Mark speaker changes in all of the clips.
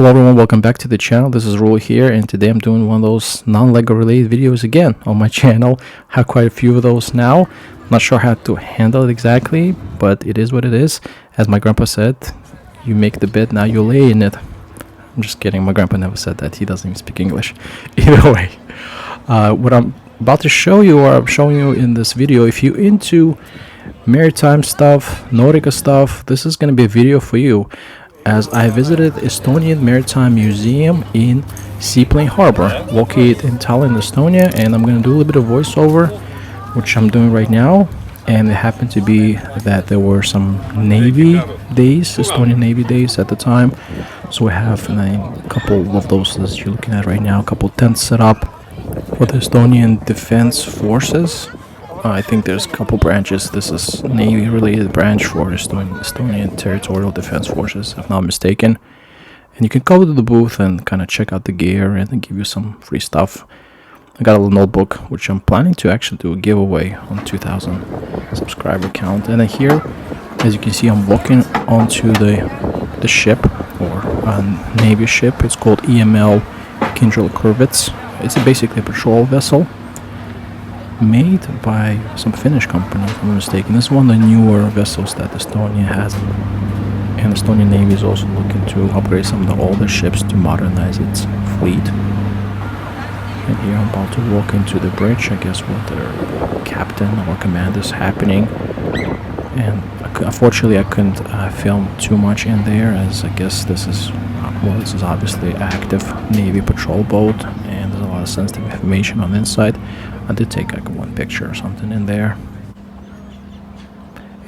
Speaker 1: Hello everyone, welcome back to the channel. This is Rule here, and today I'm doing one of those non-LEGO related videos again on my channel. I have quite a few of those now. Not sure how to handle it exactly, but it is what it is. As my grandpa said, you make the bed, now you lay in it. I'm just kidding, my grandpa never said that. He doesn't even speak English. Either way, what I'm about to show you, or I'm showing you in this video, if you're into maritime stuff, Nautica stuff, this is going to be a video for you. As I visited Estonian Maritime Museum in Seaplane Harbor, located in Tallinn, Estonia, and I'm going to do a little bit of voiceover, which I'm doing right now. And it happened to be that there were some Navy days, Estonian Navy days at the time. So we have a couple of those as you're looking at right now, a couple tents set up for the Estonian Defense Forces. I think there's a couple branches. This is Navy related branch for Estonian Territorial Defense Forces, if not mistaken. And you can go to the booth and kind of check out the gear and give you some free stuff. I got a little notebook which I'm planning to actually do a giveaway on 2,000 subscriber count. And then here, as you can see, I'm walking onto the ship, or a Navy ship. It's called EML Lembit. It's basically a patrol vessel made by some Finnish company, if I'm not mistaken. This is one of the newer vessels that Estonia has, and Estonian Navy is also looking to upgrade some of the older ships to modernize its fleet. And here I'm about to walk into the bridge, I guess what their captain or commander is happening. And unfortunately I couldn't film too much in there, as I guess this is obviously an active Navy patrol boat, and there's a lot of sensitive information on the inside. I did take like one picture or something in there.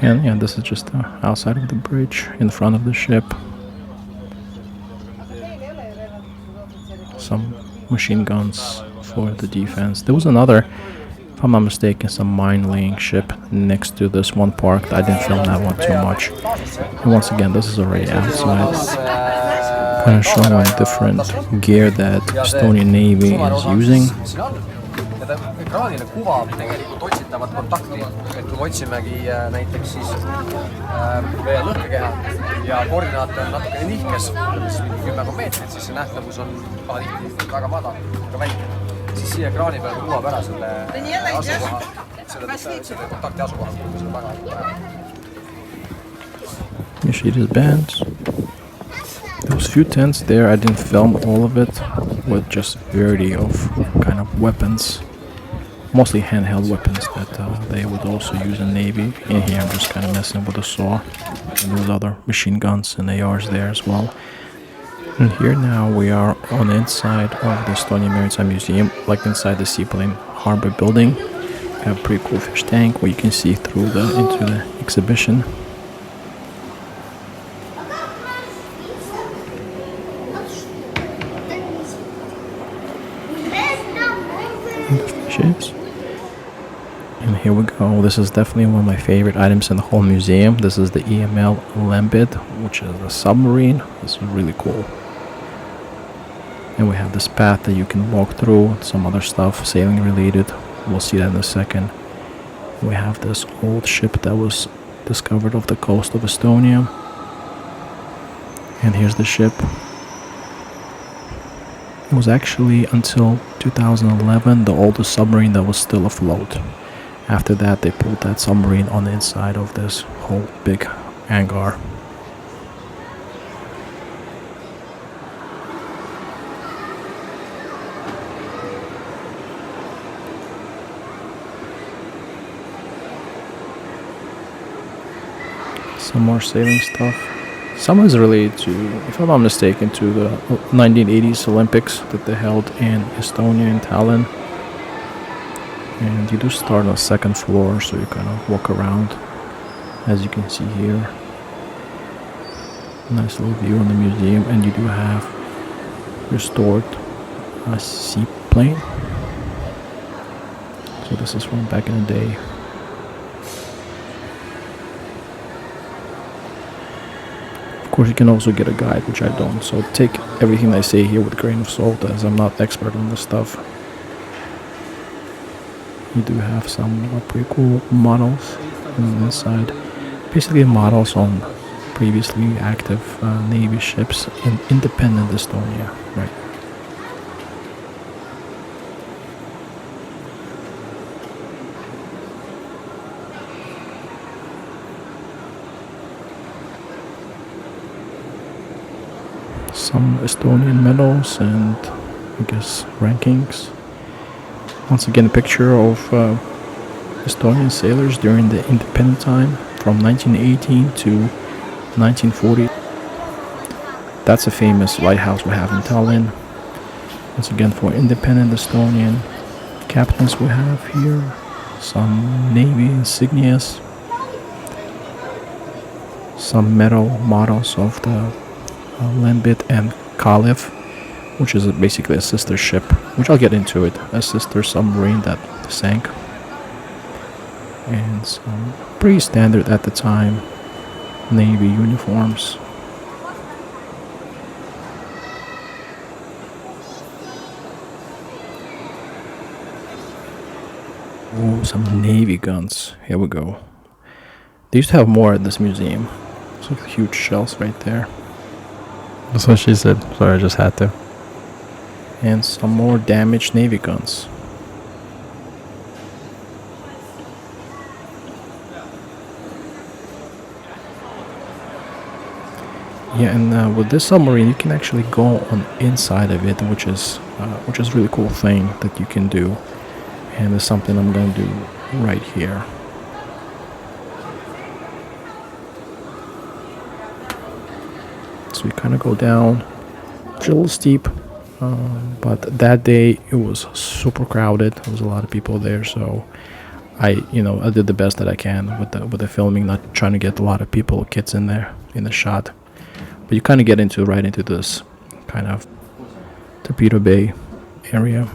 Speaker 1: And yeah, this is just outside of the bridge, in front of the ship. Some machine guns for the defense. There was another, if I'm not mistaken, some mine-laying ship next to this one parked. I didn't film that one too much. And once again, this is already outside. Kind of showing different gear that Estonian Navy is using.
Speaker 2: Ekraanile kuvab tegelikult otsitavat kontakti, et kui me otsimegi näiteks siis vee lõhkekeha ja koordinaat on natukene nihkes, siis 10 meetrit, siis see nähtavus on tihti väga madal, väga väike. Siis siia ekraani peal kuvab ära selle asukoha, selle kontakti asukoha, kui seda väga.
Speaker 1: You see these bands. There was a few tents there. I didn't film all of it, with just variety of kind of weapons. Mostly handheld weapons that they would also use in Navy. In here I'm just kind of messing with a saw, and there's other machine guns and ARs there as well. And here now we are on the inside of the Estonian Maritime Museum, like inside the Seaplane Harbor building. We have a pretty cool fish tank where you can see through into the exhibition. And the fishes. And here we go. This is definitely one of my favorite items in the whole museum. This is the EML Lembit, which is a submarine. This is really cool. And we have this path that you can walk through, some other stuff, sailing related. We'll see that in a second. We have this old ship that was discovered off the coast of Estonia. And here's the ship. It was actually until 2011 the oldest submarine that was still afloat. After that, they pulled that submarine on the inside of this whole big hangar. Some more sailing stuff. Some is related to, if I'm not mistaken, to the 1980s Olympics that they held in Estonia and Tallinn. And you do start on the second floor, so you kind of walk around, as you can see here. Nice little view on the museum, and you do have restored a seaplane. So this is from back in the day. Of course, you can also get a guide, which I don't. So take everything I say here with a grain of salt, as I'm not expert on this stuff. You do have some pretty cool models on the inside. Basically models on previously active Navy ships in independent Estonia, right? Some Estonian medals and I guess rankings. Once again, a picture of Estonian sailors during the independent time from 1918 to 1940. That's a famous lighthouse we have in Tallinn. Once again, for independent Estonian captains we have here. Some Navy insignias. Some metal models of the Lembit and Kalev, which is basically a sister ship, which I'll get into it, a sister submarine that sank. And some pretty standard at the time Navy uniforms. Oh, some Navy guns. Here we go. They used to have more at this museum. It's like huge shells right there. That's what she said. Sorry, I just had to. And some more damaged Navy guns. Yeah, and with this submarine, you can actually go on inside of it, which is really cool thing that you can do. And it's something I'm going to do right here. So we kind of go down. It's a little steep, but that day it was super crowded. There was a lot of people there, so I did the best that I can with the filming, not trying to get a lot of people, kids in there in the shot. But you kind of get right into this kind of torpedo bay area.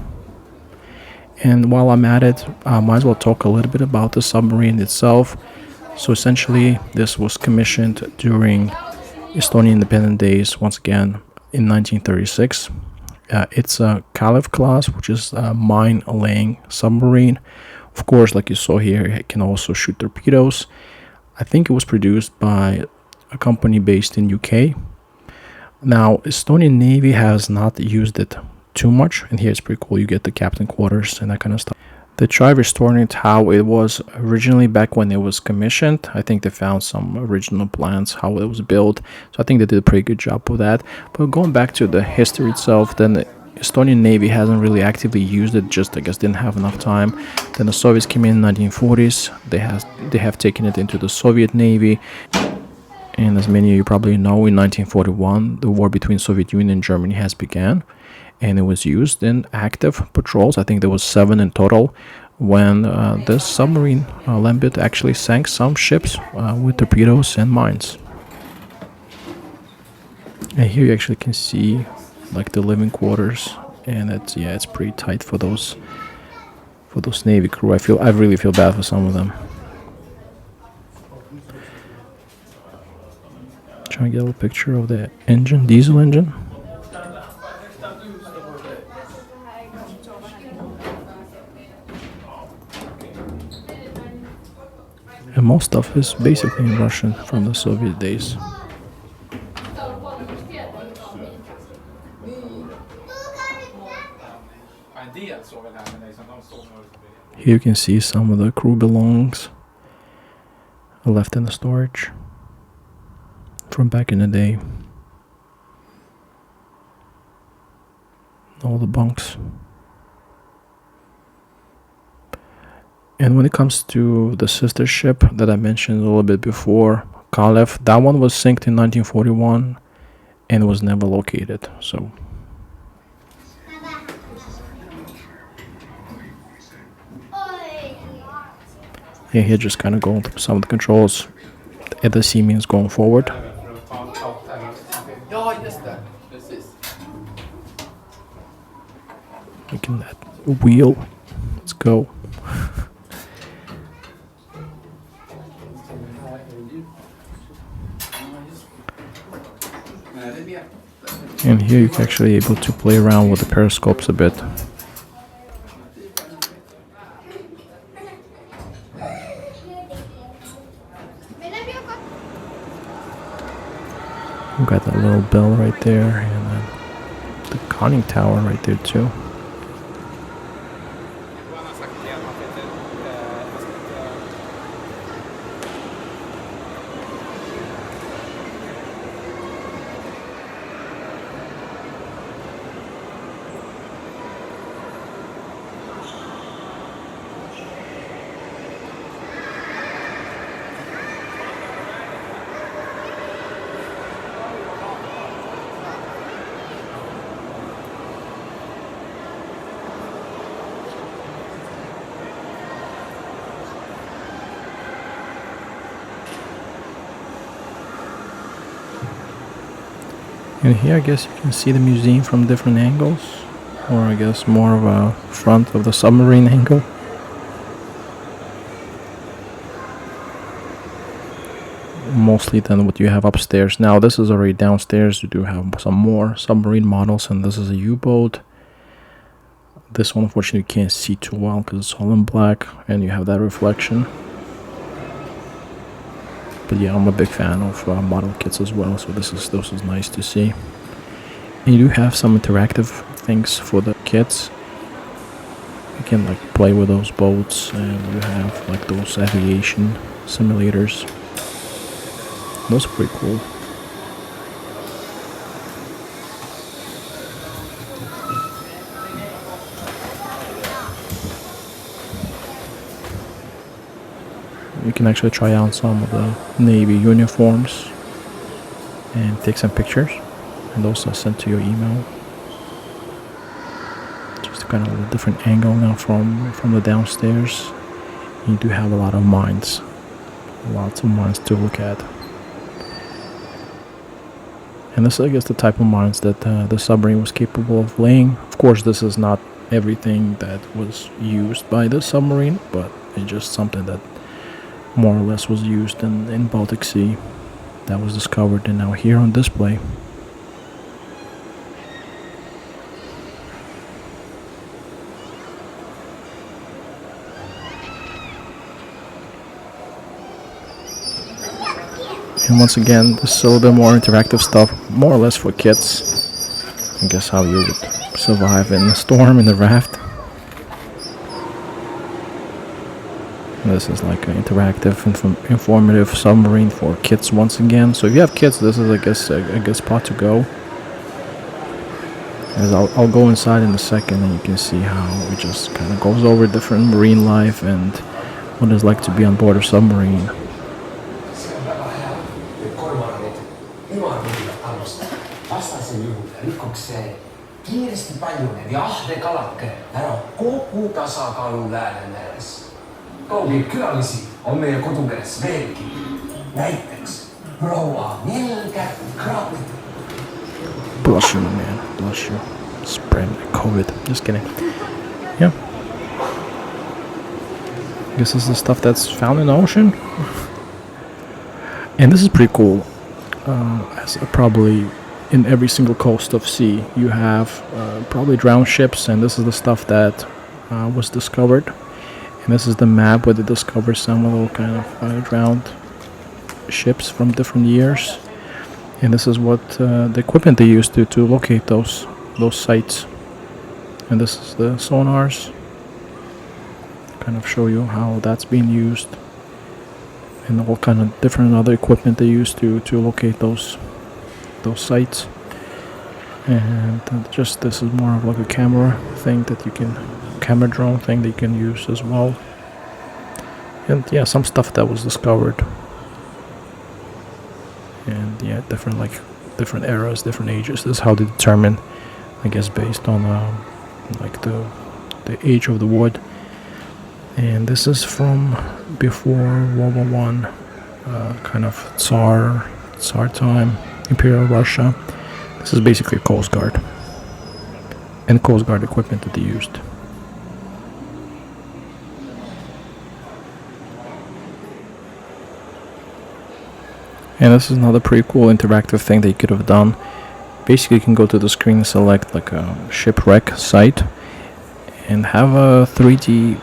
Speaker 1: And while I'm at it, I might as well talk a little bit about the submarine itself. So essentially, this was commissioned during Estonian independent days, once again, in 1936. It's a Kalev class, which is a mine-laying submarine. Of course, like you saw here, it can also shoot torpedoes. I think it was produced by a company based in UK. Now, Estonian Navy has not used it too much, and here it's pretty cool. You get the captain quarters and that kind of stuff. They tried restoring it how it was originally back when it was commissioned. I think they found some original plans how it was built, so I think they did a pretty good job with that. But going back to the history itself, then the Estonian Navy hasn't really actively used it, just I guess didn't have enough time. Then the Soviets came in 1940s. They have taken it into the Soviet Navy. And as many of you probably know, in 1941, the war between Soviet Union and Germany has begun. And it was used in active patrols. I think there was 7 in total when this submarine, Lembit, actually sank some ships with torpedoes and mines. And here you actually can see like the living quarters, and it's pretty tight for those Navy crew. I really feel bad for some of them. Trying to get a little picture of the engine, diesel engine. And most stuff is basically in Russian from the Soviet days. Here you can see some of the crew belongings left in the storage from back in the day. All the bunks. And when it comes to the sister ship that I mentioned a little bit before, Kalev, that one was sank in 1941 and was never located. So yeah, here just kind of going through some of the controls at the sea means going forward. Making that wheel. Let's go. And here you're actually able to play around with the periscopes a bit. got that little bell right there, and then the conning tower right there too. And here I guess you can see the museum from different angles, or I guess more of a front of the submarine angle. Mostly than what you have upstairs. Now this is already downstairs. You do have some more submarine models, and this is a U-boat. This one unfortunately you can't see too well because it's all in black and you have that reflection. But yeah, I'm a big fan of model kits as well, so this is nice to see. And you do have some interactive things for the kids. You can like play with those boats, and you have like those aviation simulators. Those are pretty cool. You can actually try out some of the Navy uniforms and take some pictures, and those are sent to your email. Just kind of a different angle now from the downstairs. You do have a lot of mines, lots of mines to look at. And this is, I guess, the type of mines that the submarine was capable of laying. Of course, this is not everything that was used by the submarine, but it's just something that more or less was used in Baltic Sea, that was discovered and now here on display. And once again, this is a little bit more interactive stuff, more or less for kids. I guess how you would survive in a storm in the raft. This is like an interactive, informative submarine for kids once again. So if you have kids, this is, I guess, a good spot to go. As I'll go inside in a second, and you can see how it just kind of goes over different marine life and what it's like to be on board a submarine.
Speaker 3: Kaugeid külalisi on meie kodukeres veelgi. Näiteks proua Milge Krabbe.
Speaker 1: Bless you, man. Bless you. Spread COVID. Just kidding. Yeah. I guess this is the stuff that's found in the ocean. And this is pretty cool. As probably in every single coast of sea, you have probably drowned ships, and this is the stuff that was discovered. And this is the map where they discover some little kind of drowned ships from different years. And this is what the equipment they used to locate those sites. And this is the sonars. Kind of show you how that's being used. And all kind of different other equipment they use to locate those sites. And just this is more of like a camera thing that you can, camera drone thing that you can use as well. And yeah, some stuff that was discovered. And yeah, different eras, different ages. This is how they determine, I guess, based on like the age of the wood. And this is from before World War One, kind of Tsar time, Imperial Russia. This is basically a Coast Guard and Coast Guard equipment that they used. And this is another pretty cool interactive thing that you could have done. Basically, you can go to the screen and select like a shipwreck site and have a 3D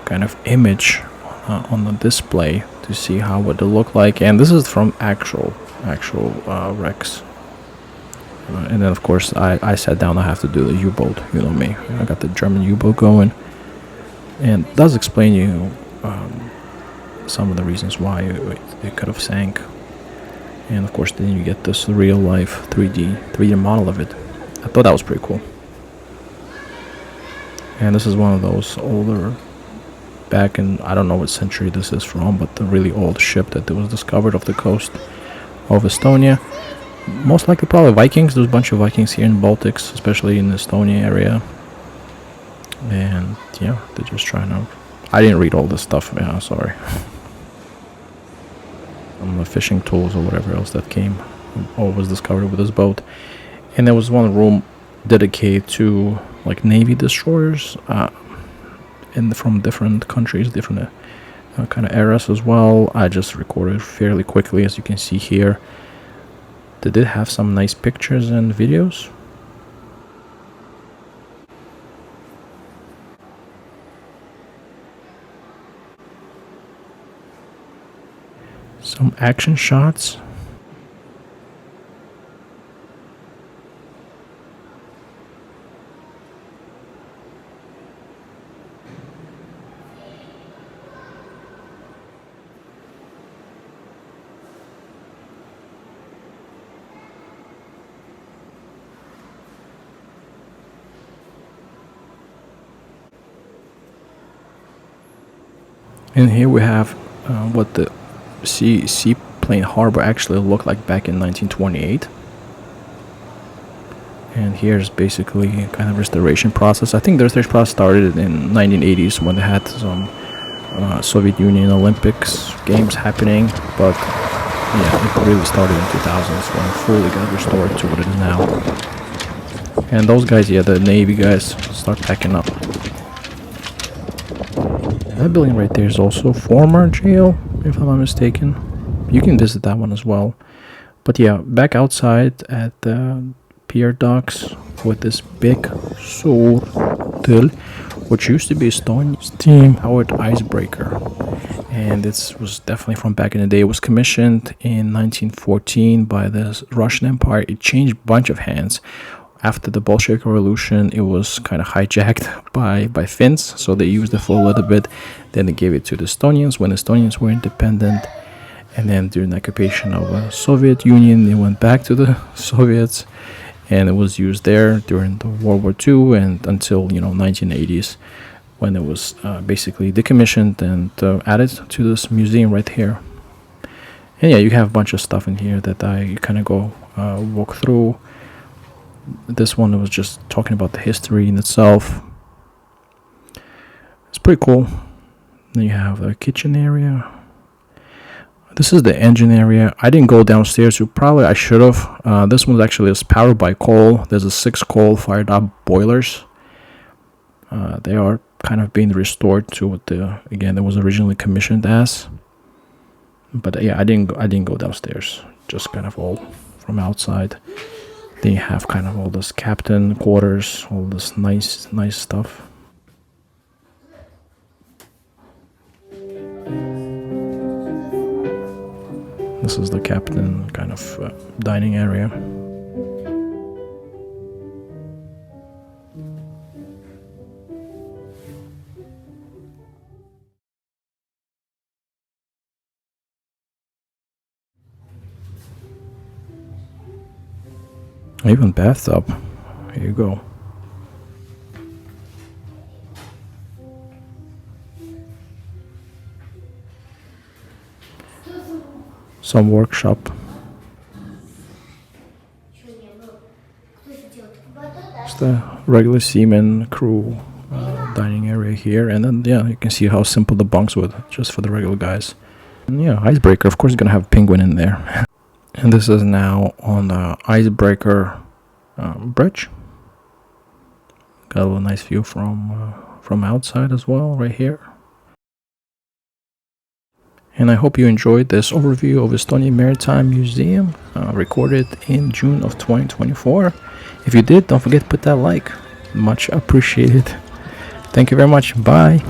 Speaker 1: kind of image on the display to see how would it look like. And this is from actual wrecks And then of course I sat down. I have to do the U-boat, you know me. I got the German U-boat going, and it does explain some of the reasons why it could have sank. And of course then you get this real life 3D model of it. I thought that was pretty cool. And this is one of those older, back in, I don't know what century this is from, but the really old ship that was discovered off the coast of Estonia. Most likely probably Vikings. There's a bunch of Vikings here in Baltics, especially in the Estonia area. And yeah, they're just trying to... I didn't read all this stuff, yeah, sorry. The fishing tools or whatever else that came or was discovered with this boat. And there was one room dedicated to like Navy destroyers from different countries, different kind of eras as well. I just recorded fairly quickly, as you can see here. They did have some nice pictures and videos. Some action shots. And here we have what the Seaplane Harbor actually looked like back in 1928. And here's basically kind of restoration process. I think the restoration process started in 1980s when they had some Soviet Union Olympics games happening, but yeah, it really started in 2000s when it fully got restored to what it is now. And those guys, yeah, the Navy guys, start packing up. That building right there is also former jail, if I'm not mistaken. You can visit that one as well. But yeah, back outside at the pier docks with this big Suur Tõll, which used to be Estonia's steam-powered icebreaker. And this was definitely from back in the day. It was commissioned in 1914 by the Russian Empire. It changed a bunch of hands. After the Bolshevik Revolution, it was kind of hijacked by Finns, so they used it for a little bit. Then they gave it to the Estonians when the Estonians were independent. And then during the occupation of the Soviet Union, it went back to the Soviets, and it was used there during the World War II and until 1980s, when it was basically decommissioned and added to this museum right here. And yeah, you have a bunch of stuff in here that I kind of go walk through. This one was just talking about the history in itself. It's pretty cool. Then you have a kitchen area. This is the engine area. I didn't go downstairs. I should have. This one actually is powered by coal. There's a 6 coal-fired up boilers. They are kind of being restored to what it was originally commissioned as. But yeah, I didn't go downstairs. Just kind of all from outside. Then you have kind of all this captain quarters, all this nice stuff. This is the captain kind of dining area. Even bathtub. Here you go. Some workshop. Just a regular seaman crew dining area here, and then yeah, you can see how simple the bunks were, just for the regular guys. And yeah, icebreaker. Of course, you're gonna have a penguin in there. And this is now on the Icebreaker bridge. Got a little nice view from outside as well, right here. And I hope you enjoyed this overview of Estonian Maritime Museum, recorded in June of 2024. If you did, don't forget to put that like. Much appreciated. Thank you very much. Bye.